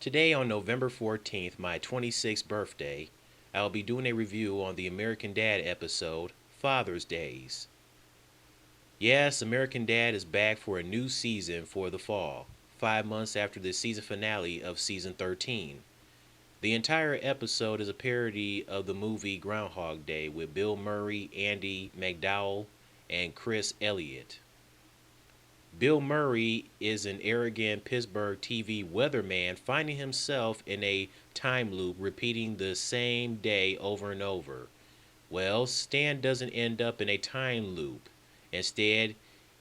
Today on November 14th, my 26th birthday, I will be doing a review on the American Dad episode, Father's Days. Yes, American Dad is back for a new season for the fall, 5 months after the season finale of season 13. The entire episode is a parody of the movie Groundhog Day with Bill Murray, Andy McDowell, and Chris Elliott. Bill Murray is an arrogant Pittsburgh TV weatherman finding himself in a time loop repeating the same day over and over. Well, Stan doesn't end up in a time loop. Instead,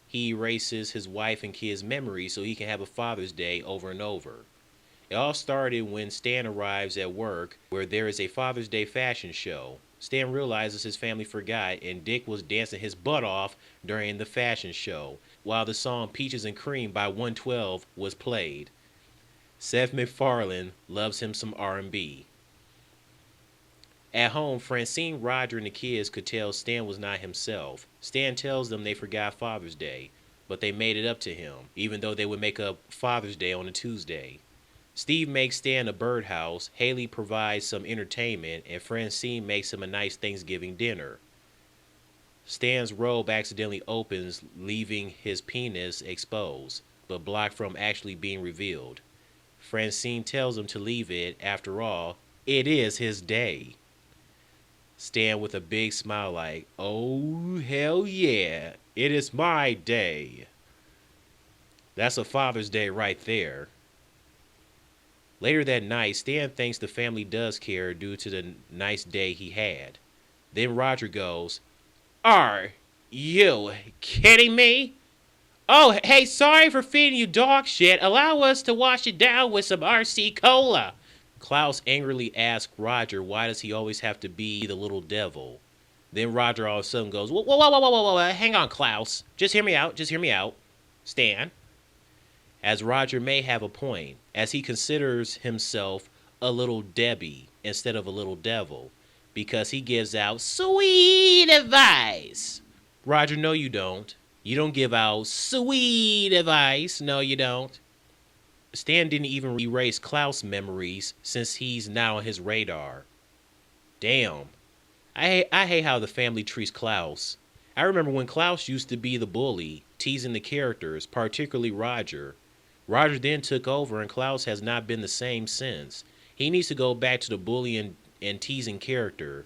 he erases his wife and kids' memories so he can have a Father's Day over and over. It all started when Stan arrives at work where there is a Father's Day fashion show. Stan realizes his family forgot and Dick was dancing his butt off during the fashion show while the song Peaches and Cream by 112 was played. Seth MacFarlane loves him some R&B. At home, Francine, Roger, and the kids could tell Stan was not himself. Stan tells them they forgot Father's Day, but they made it up to him, even though they would make up Father's Day on a Tuesday. Steve makes Stan a birdhouse, Haley provides some entertainment, and Francine makes him a nice Thanksgiving dinner. Stan's robe accidentally opens, leaving his penis exposed, but blocked from actually being revealed. Francine tells him to leave it, after all, it is his day. Stan with a big smile like, oh hell yeah, it is my day. That's a Father's Day right there. Later that night, Stan thinks the family does care due to the nice day he had. Then Roger goes, are you kidding me? Oh, hey, sorry for feeding you dog shit. Allow us to wash it down with some RC Cola. Klaus angrily asks Roger why does he always have to be the little devil. Then Roger all of a sudden goes, whoa, hang on, Klaus. Just hear me out. Stan. As Roger may have a point, as he considers himself a little Debbie instead of a little devil, because he gives out sweet advice. Roger, no you don't. You don't give out sweet advice. No you don't. Stan didn't even erase Klaus' memories since he's now on his radar. Damn. I hate how the family treats Klaus. I remember when Klaus used to be the bully, teasing the characters, particularly Roger. Roger then took over and Klaus has not been the same since. He needs to go back to the bullying and teasing character.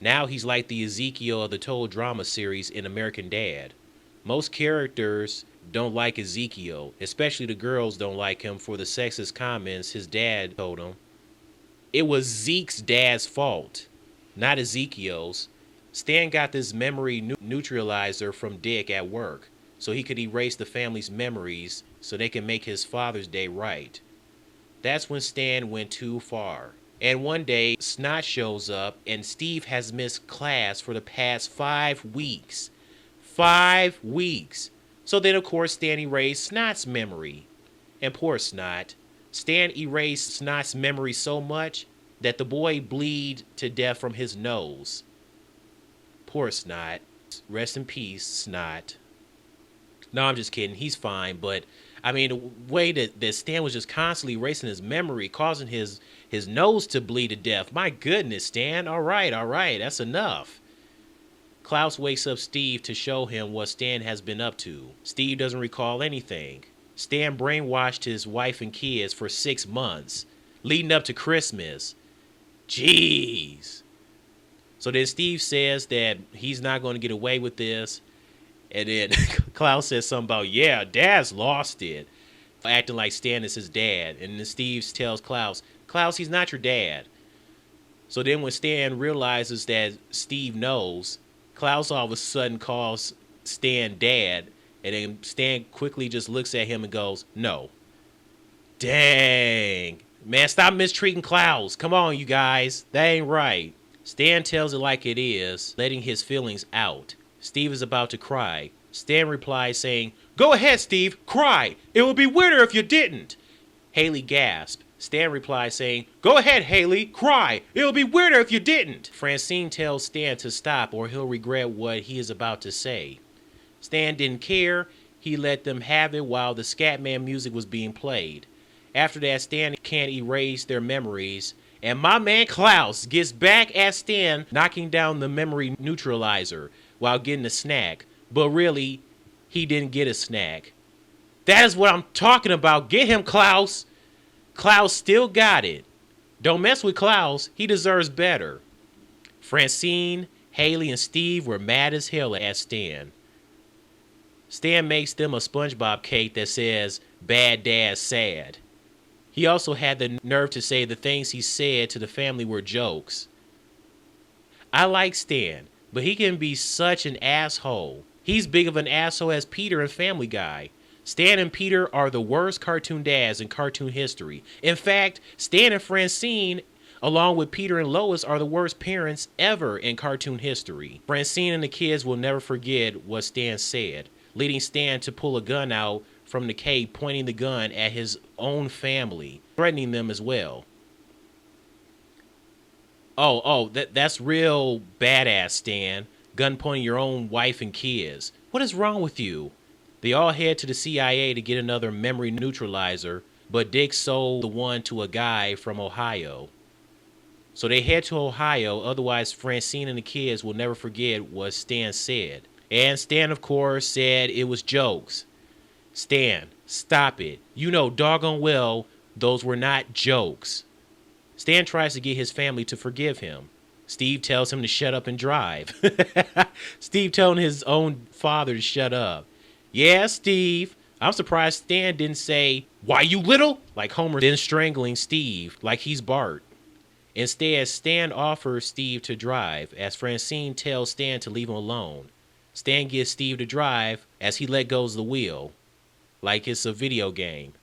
Now he's like the Ezekiel of the Total Drama series in American Dad. Most characters don't like Ezekiel, especially the girls don't like him for the sexist comments his dad told him. It was Zeke's dad's fault, not Ezekiel's. Stan got this memory neutralizer from Dick at work, so he could erase the family's memories so they can make his Father's Day right. That's when Stan went too far. And one day, Snot shows up and Steve has missed class for the past 5 weeks. 5 weeks. So then of course Stan erased Snot's memory. And poor Snot. Stan erased Snot's memory so much that the boy bleed to death from his nose. Poor Snot. Rest in peace, Snot. No, I'm just kidding. He's fine. But, I mean, the way that Stan was just constantly erasing his memory, causing his nose to bleed to death. My goodness, Stan. All right. That's enough. Klaus wakes up Steve to show him what Stan has been up to. Steve doesn't recall anything. Stan brainwashed his wife and kids for 6 months, leading up to Christmas. Jeez. So then Steve says that he's not going to get away with this. And then Klaus says something about, yeah, Dad's lost it. Acting like Stan is his dad. And then Steve tells Klaus, he's not your dad. So then when Stan realizes that Steve knows, Klaus all of a sudden calls Stan dad. And then Stan quickly just looks at him and goes, no. Dang. Man, stop mistreating Klaus. Come on, you guys. That ain't right. Stan tells it like it is, letting his feelings out. Steve is about to cry. Stan replies saying, go ahead, Steve, cry. It would be weirder if you didn't. Haley gasped. Stan replies saying, go ahead, Haley, cry. It would be weirder if you didn't. Francine tells Stan to stop or he'll regret what he is about to say. Stan didn't care. He let them have it while the Scatman music was being played. After that, Stan can't erase their memories, and my man Klaus gets back at Stan, knocking down the memory neutralizer while getting a snack. But really, he didn't get a snack. That is what I'm talking about. Get him, Klaus. Klaus still got it. Don't mess with Klaus. He deserves better. Francine, Haley, and Steve were mad as hell at Stan. Stan makes them a SpongeBob cake that says, "Bad Dad Sad." He also had the nerve to say the things he said to the family were jokes. I like Stan, but he can be such an asshole. He's big of an asshole as Peter in Family Guy. Stan and Peter are the worst cartoon dads in cartoon history. In fact, Stan and Francine, along with Peter and Lois, are the worst parents ever in cartoon history. Francine and the kids will never forget what Stan said, leading Stan to pull a gun out from the cave, pointing the gun at his own family, threatening them as well. That's real badass, Stan. Gun pointing your own wife and kids. What is wrong with you? They all head to the CIA to get another memory neutralizer, but Dick sold the one to a guy from Ohio. So they head to Ohio, otherwise Francine and the kids will never forget what Stan said. And Stan, of course, said it was jokes. Stan, stop it. You know doggone well those were not jokes. Stan tries to get his family to forgive him. Steve tells him to shut up and drive. Steve telling his own father to shut up. Yeah, Steve. I'm surprised Stan didn't say, "Why you little?" like Homer, then strangling Steve like he's Bart. Instead, Stan offers Steve to drive as Francine tells Stan to leave him alone. Stan gets Steve to drive as he let go of the wheel, like it's a video game.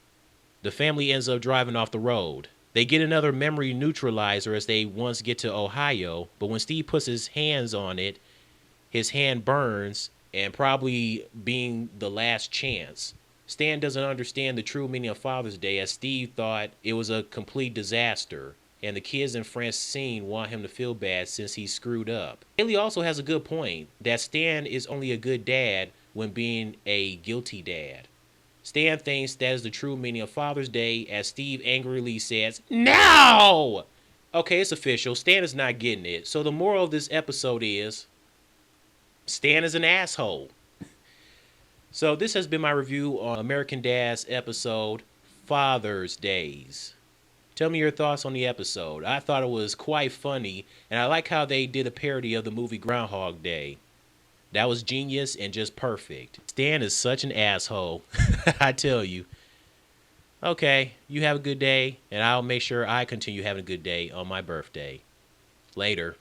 The family ends up driving off the road. They get another memory neutralizer as they once get to Ohio, but when Steve puts his hands on it, his hand burns, and probably being the last chance. Stan doesn't understand the true meaning of Father's Day as Steve thought it was a complete disaster, and the kids and Francine want him to feel bad since he screwed up. Haley also has a good point that Stan is only a good dad when being a guilty dad. Stan thinks that is the true meaning of Father's Day as Steve angrily says, "No!" Okay, it's official. Stan is not getting it. So the moral of this episode is Stan is an asshole. So this has been my review on American Dad's episode, Father's Days. Tell me your thoughts on the episode. I thought it was quite funny, and I like how they did a parody of the movie Groundhog Day. That was genius and just perfect. Stan is such an asshole. I tell you. Okay, you have a good day, and I'll make sure I continue having a good day on my birthday. Later.